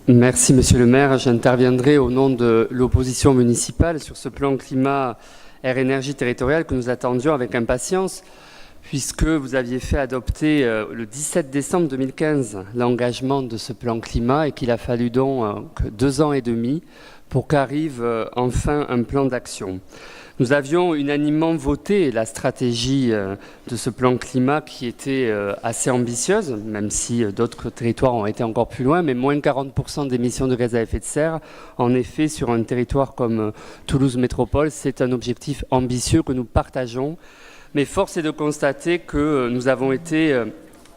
Merci, Monsieur le maire. J'interviendrai au nom de l'opposition municipale sur ce plan climat air-énergie territorial que nous attendions avec impatience, puisque vous aviez fait adopter le 17 décembre 2015 l'engagement de ce plan climat et qu'il a fallu donc 2 ans et demi pour qu'arrive enfin un plan d'action. Nous avions unanimement voté la stratégie de ce plan climat qui était assez ambitieuse, même si d'autres territoires ont été encore plus loin, mais moins 40% d'émissions de gaz à effet de serre. En effet, sur un territoire comme Toulouse Métropole, c'est un objectif ambitieux que nous partageons. Mais force est de constater que nous avons été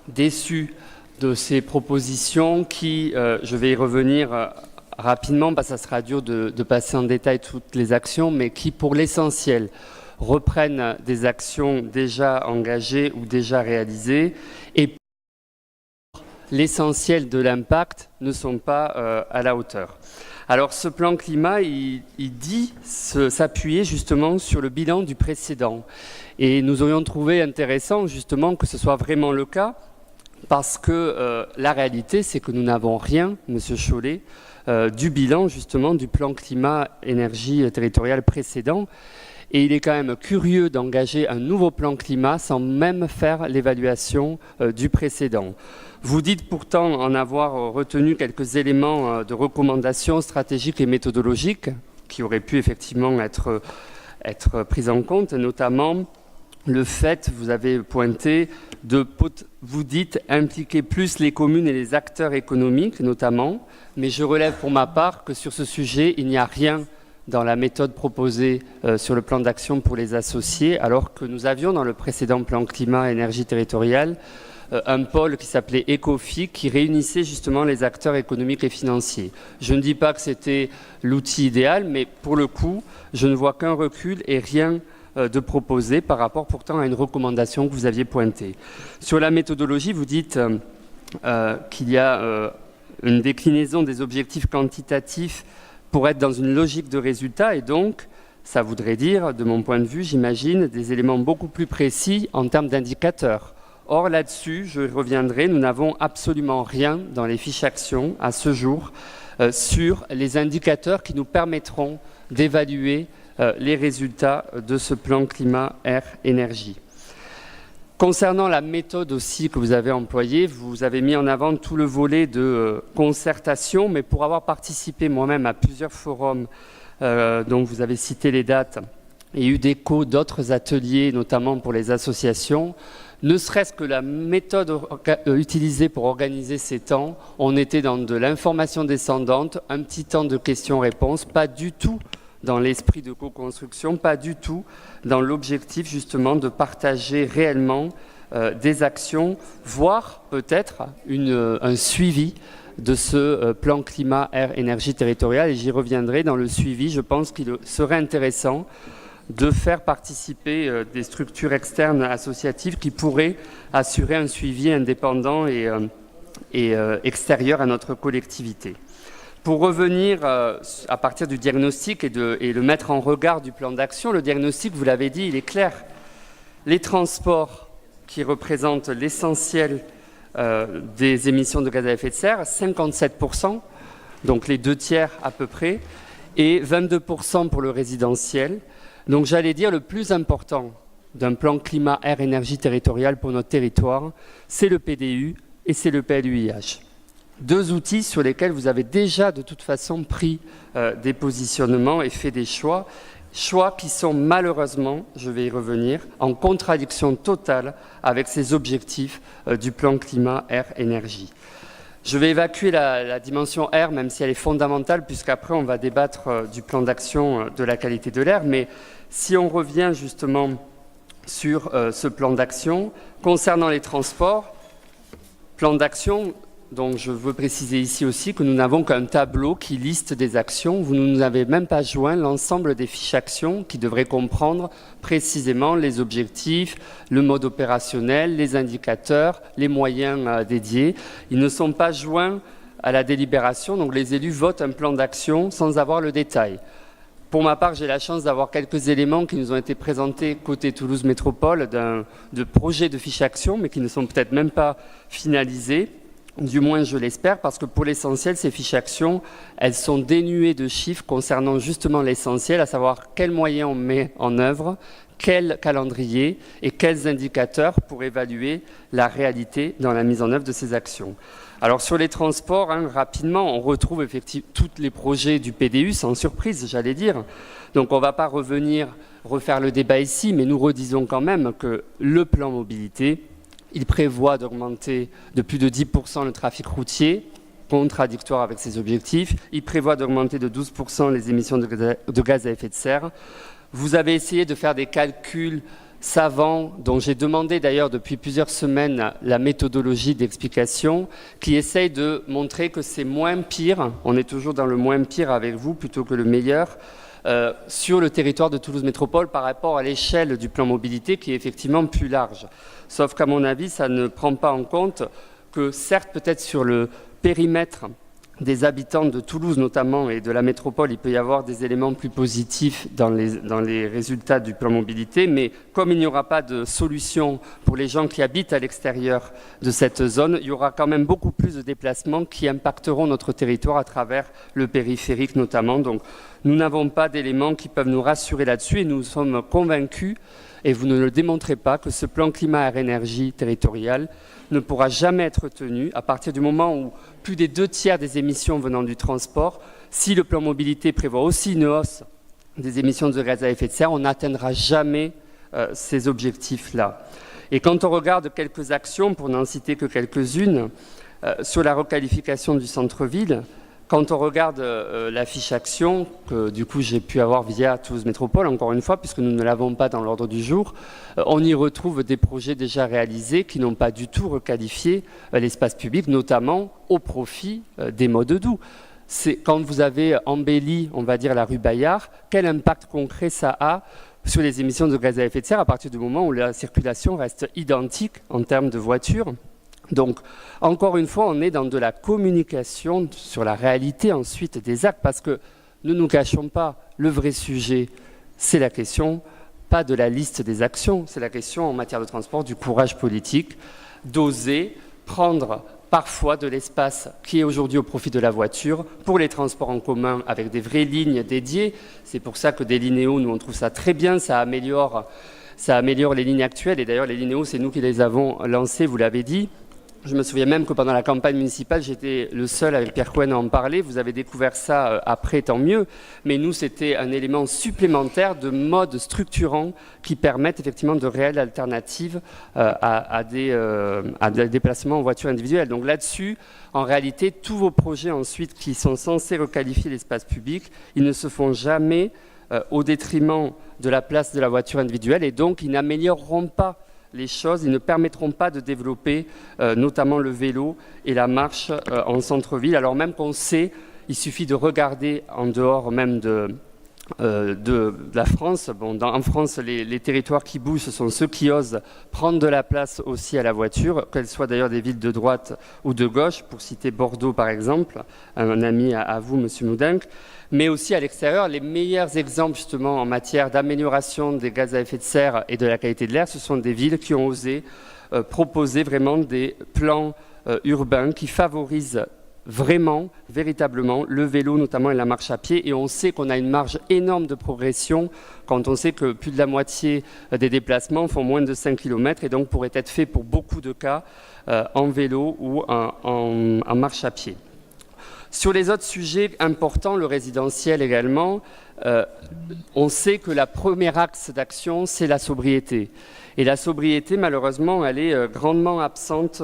déçus de ces propositions qui, je vais y revenir rapidement, parce que ça sera dur de passer en détail toutes les actions, mais qui, pour l'essentiel, reprennent des actions déjà engagées ou déjà réalisées et l'essentiel de l'impact ne sont pas à la hauteur. Alors ce plan climat, il dit s'appuyer justement sur le bilan du précédent. Et nous aurions trouvé intéressant justement que ce soit vraiment le cas, parce que la réalité, c'est que nous n'avons rien, Monsieur Chollet, du bilan justement du plan climat-énergie territorial précédent. Et il est quand même curieux d'engager un nouveau plan climat sans même faire l'évaluation du précédent. Vous dites pourtant en avoir retenu quelques éléments de recommandations stratégiques et méthodologiques qui auraient pu effectivement être pris en compte, notamment le fait, vous avez pointé, vous dites impliquer plus les communes et les acteurs économiques notamment, mais je relève pour ma part que sur ce sujet, il n'y a rien dans la méthode proposée sur le plan d'action pour les associés, alors que nous avions dans le précédent plan climat-énergie territoriale un pôle qui s'appelait ECOFIC qui réunissait justement les acteurs économiques et financiers. Je ne dis pas que c'était l'outil idéal, mais pour le coup, je ne vois qu'un recul et rien de proposer par rapport pourtant à une recommandation que vous aviez pointée. Sur la méthodologie, vous dites qu'il y a une déclinaison des objectifs quantitatifs pour être dans une logique de résultat et donc, ça voudrait dire, de mon point de vue, j'imagine, des éléments beaucoup plus précis en termes d'indicateurs. Or, là-dessus, je reviendrai, nous n'avons absolument rien dans les fiches actions à ce jour sur les indicateurs qui nous permettront d'évaluer les résultats de ce plan climat-air-énergie. Concernant la méthode aussi que vous avez employée, vous avez mis en avant tout le volet de concertation, mais pour avoir participé moi-même à plusieurs forums dont vous avez cité les dates et eu d'écho d'autres ateliers, notamment pour les associations, ne serait-ce que la méthode utilisée pour organiser ces temps, on était dans de l'information descendante, un petit temps de questions-réponses, pas du tout dans l'esprit de co-construction, pas du tout dans l'objectif justement de partager réellement des actions, voire peut-être un suivi de ce plan climat, air, énergie territoriale. Et j'y reviendrai dans le suivi. Je pense qu'il serait intéressant de faire participer des structures externes associatives qui pourraient assurer un suivi indépendant et extérieur à notre collectivité. Pour revenir à partir du diagnostic et le mettre en regard du plan d'action, le diagnostic, vous l'avez dit, il est clair. Les transports qui représentent l'essentiel des émissions de gaz à effet de serre, 57%, donc les 2/3 à peu près, et 22% pour le résidentiel. Donc j'allais dire le plus important d'un plan climat, air, énergie territorial pour notre territoire, c'est le PDU et c'est le PLUIH. 2 outils sur lesquels vous avez déjà de toute façon pris des positionnements et fait des choix qui sont malheureusement, je vais y revenir, en contradiction totale avec ces objectifs du plan climat, air, énergie. Je vais évacuer la dimension air, même si elle est fondamentale, puisqu'après on va débattre du plan d'action de la qualité de l'air, mais si on revient justement sur ce plan d'action, concernant les transports, plan d'action. Donc je veux préciser ici aussi que nous n'avons qu'un tableau qui liste des actions. Vous ne nous avez même pas joint l'ensemble des fiches actions qui devraient comprendre précisément les objectifs, le mode opérationnel, les indicateurs, les moyens dédiés. Ils ne sont pas joints à la délibération, donc les élus votent un plan d'action sans avoir le détail. Pour ma part, j'ai la chance d'avoir quelques éléments qui nous ont été présentés côté Toulouse Métropole de projets de fiches actions, mais qui ne sont peut-être même pas finalisés. Du moins, je l'espère, parce que pour l'essentiel, ces fiches actions, elles sont dénuées de chiffres concernant justement l'essentiel, à savoir quels moyens on met en œuvre, quel calendrier et quels indicateurs pour évaluer la réalité dans la mise en œuvre de ces actions. Alors sur les transports, rapidement, on retrouve effectivement tous les projets du PDU, sans surprise, j'allais dire. Donc on ne va pas refaire le débat ici, mais nous redisons quand même que le plan mobilité, il prévoit d'augmenter de plus de 10% le trafic routier, contradictoire avec ses objectifs. Il prévoit d'augmenter de 12% les émissions de gaz à effet de serre. Vous avez essayé de faire des calculs savants, dont j'ai demandé d'ailleurs depuis plusieurs semaines la méthodologie d'explication, qui essaye de montrer que c'est moins pire, on est toujours dans le moins pire avec vous plutôt que le meilleur, sur le territoire de Toulouse Métropole par rapport à l'échelle du plan mobilité qui est effectivement plus large. Sauf qu'à mon avis, ça ne prend pas en compte que certes, peut-être sur le périmètre des habitants de Toulouse notamment et de la métropole, il peut y avoir des éléments plus positifs dans les résultats du plan mobilité, mais comme il n'y aura pas de solution pour les gens qui habitent à l'extérieur de cette zone, il y aura quand même beaucoup plus de déplacements qui impacteront notre territoire à travers le périphérique notamment. Donc nous n'avons pas d'éléments qui peuvent nous rassurer là-dessus et nous sommes convaincus, et vous ne le démontrez pas, que ce plan climat-air-énergie territorial ne pourra jamais être tenu à partir du moment où plus des 2/3 des émissions venant du transport, si le plan mobilité prévoit aussi une hausse des émissions de gaz à effet de serre, on n'atteindra jamais ces objectifs-là. Et quand on regarde quelques actions, pour n'en citer que quelques-unes, sur la requalification du centre-ville, quand on regarde la fiche action, que du coup j'ai pu avoir via Toulouse Métropole, encore une fois, puisque nous ne l'avons pas dans l'ordre du jour, on y retrouve des projets déjà réalisés qui n'ont pas du tout requalifié l'espace public, notamment au profit des modes doux. Quand vous avez embelli, on va dire, la rue Bayard, quel impact concret ça a sur les émissions de gaz à effet de serre à partir du moment où la circulation reste identique en termes de voitures? Donc, encore une fois, on est dans de la communication sur la réalité ensuite des actes, parce que ne nous cachons pas, le vrai sujet, c'est la question, pas de la liste des actions, c'est la question en matière de transport du courage politique, d'oser prendre parfois de l'espace qui est aujourd'hui au profit de la voiture pour les transports en commun avec des vraies lignes dédiées. C'est pour ça que des linéos, nous on trouve ça très bien, ça améliore les lignes actuelles, et d'ailleurs les linéos, c'est nous qui les avons lancés, vous l'avez dit. Je me souviens même que pendant la campagne municipale, j'étais le seul avec Pierre Cohen à en parler. Vous avez découvert ça après, tant mieux. Mais nous, c'était un élément supplémentaire de mode structurant qui permettent effectivement de réelles alternatives à des déplacements en voiture individuelle. Donc là-dessus, en réalité, tous vos projets ensuite qui sont censés requalifier l'espace public, ils ne se font jamais au détriment de la place de la voiture individuelle, et donc ils n'amélioreront pas les choses, ils ne permettront pas de développer notamment le vélo et la marche en centre-ville, alors même qu'on sait, il suffit de regarder en dehors même de la France. Bon, en France, les territoires qui bougent, ce sont ceux qui osent prendre de la place aussi à la voiture, qu'elles soient d'ailleurs des villes de droite ou de gauche, pour citer Bordeaux par exemple, un ami à vous, Monsieur Moudenc. Mais aussi à l'extérieur, les meilleurs exemples justement en matière d'amélioration des gaz à effet de serre et de la qualité de l'air, ce sont des villes qui ont osé proposer vraiment des plans urbains qui favorisent vraiment, véritablement, le vélo notamment et la marche à pied. Et on sait qu'on a une marge énorme de progression quand on sait que plus de la moitié des déplacements font moins de 5 km et donc pourraient être faits pour beaucoup de cas en vélo ou en marche à pied. Sur les autres sujets importants, le résidentiel également, on sait que la première axe d'action, c'est la sobriété. Et la sobriété, malheureusement, elle est grandement absente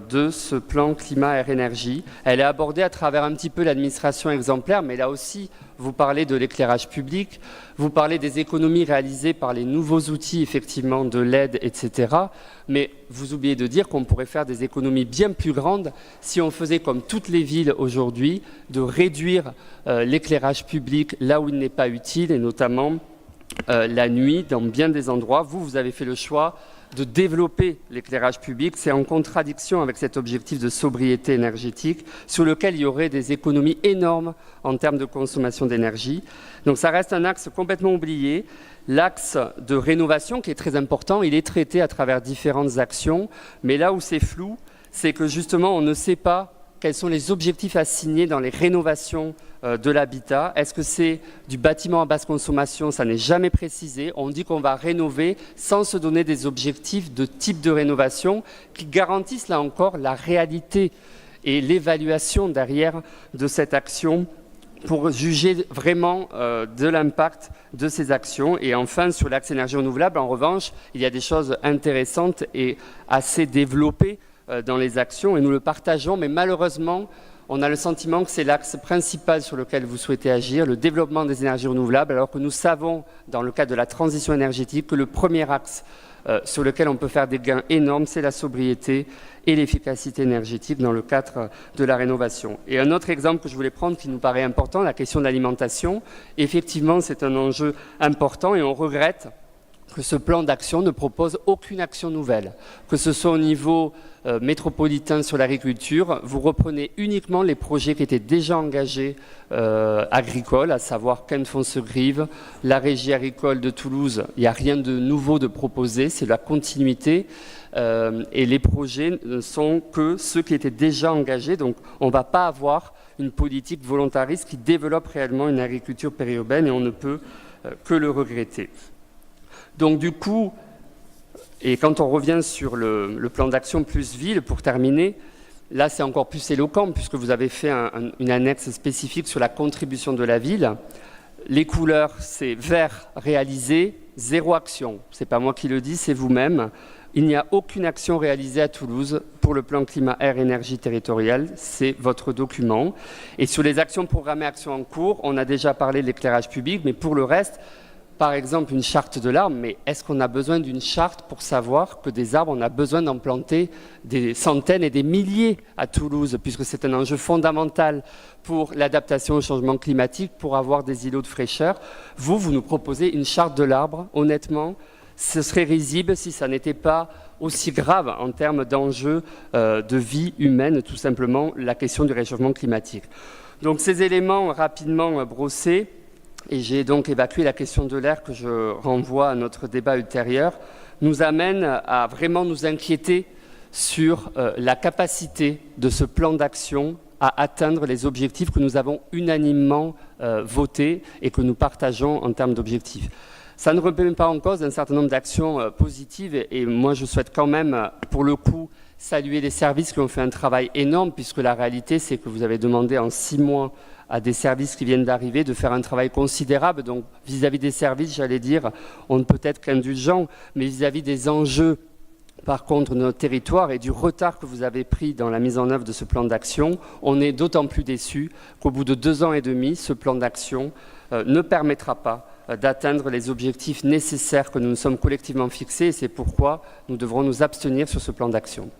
de ce plan climat-air-énergie. Elle est abordée à travers un petit peu l'administration exemplaire, mais là aussi, vous parlez de l'éclairage public, vous parlez des économies réalisées par les nouveaux outils, effectivement, de LED, etc. Mais vous oubliez de dire qu'on pourrait faire des économies bien plus grandes si on faisait comme toutes les villes aujourd'hui, de réduire l'éclairage public là où il n'est pas utile, et notamment la nuit dans bien des endroits. Vous avez fait le choix de développer l'éclairage public. C'est en contradiction avec cet objectif de sobriété énergétique sur lequel il y aurait des économies énormes en termes de consommation d'énergie. Donc ça reste un axe complètement oublié. L'axe de rénovation qui est très important, il est traité à travers différentes actions, mais là où c'est flou, c'est que justement, on ne sait pas quels sont les objectifs assignés dans les rénovations de l'habitat. Est-ce que c'est du bâtiment à basse consommation? Ça n'est jamais précisé. On dit qu'on va rénover sans se donner des objectifs de type de rénovation qui garantissent là encore la réalité et l'évaluation derrière de cette action pour juger vraiment de l'impact de ces actions. Et enfin, sur l'axe énergie renouvelable, en revanche, il y a des choses intéressantes et assez développées dans les actions, et nous le partageons, mais malheureusement, on a le sentiment que c'est l'axe principal sur lequel vous souhaitez agir, le développement des énergies renouvelables, alors que nous savons, dans le cadre de la transition énergétique, que le premier axe sur lequel on peut faire des gains énormes, c'est la sobriété et l'efficacité énergétique dans le cadre de la rénovation. Et un autre exemple que je voulais prendre qui nous paraît important, la question de l'alimentation. Effectivement, c'est un enjeu important et on regrette que ce plan d'action ne propose aucune action nouvelle, que ce soit au niveau métropolitain sur l'agriculture. Vous reprenez uniquement les projets qui étaient déjà engagés agricoles, à savoir Ken-Fons-Grive, la régie agricole de Toulouse. Il n'y a rien de nouveau de proposé, c'est la continuité. Et les projets ne sont que ceux qui étaient déjà engagés. Donc on ne va pas avoir une politique volontariste qui développe réellement une agriculture périurbaine et on ne peut que le regretter. Donc du coup, et quand on revient sur le plan d'action plus ville, pour terminer, là c'est encore plus éloquent puisque vous avez fait une annexe spécifique sur la contribution de la ville. Les couleurs, c'est vert réalisé, zéro action. Ce n'est pas moi qui le dis, c'est vous-même. Il n'y a aucune action réalisée à Toulouse pour le plan climat-air-énergie territorial, c'est votre document. Et sur les actions programmées, actions en cours, on a déjà parlé de l'éclairage public, mais pour le reste, par exemple, une charte de l'arbre, mais est-ce qu'on a besoin d'une charte pour savoir que des arbres, on a besoin d'en planter des centaines et des milliers à Toulouse, puisque c'est un enjeu fondamental pour l'adaptation au changement climatique, pour avoir des îlots de fraîcheur. Vous nous proposez une charte de l'arbre, honnêtement, ce serait risible si ça n'était pas aussi grave en termes d'enjeux de vie humaine, tout simplement, la question du réchauffement climatique. Donc ces éléments rapidement brossés, et j'ai donc évacué la question de l'air que je renvoie à notre débat ultérieur, nous amène à vraiment nous inquiéter sur la capacité de ce plan d'action à atteindre les objectifs que nous avons unanimement votés et que nous partageons en termes d'objectifs. Ça ne remet pas en cause un certain nombre d'actions positives et moi je souhaite quand même, pour le coup, saluer les services qui ont fait un travail énorme puisque la réalité c'est que vous avez demandé en 6 mois à des services qui viennent d'arriver de faire un travail considérable. Donc vis-à-vis des services, j'allais dire, on ne peut être qu'indulgent, mais vis-à-vis des enjeux, par contre, de notre territoire et du retard que vous avez pris dans la mise en œuvre de ce plan d'action, on est d'autant plus déçus qu'au bout de 2 ans et demi, ce plan d'action ne permettra pas d'atteindre les objectifs nécessaires que nous nous sommes collectivement fixés et c'est pourquoi nous devrons nous abstenir sur ce plan d'action.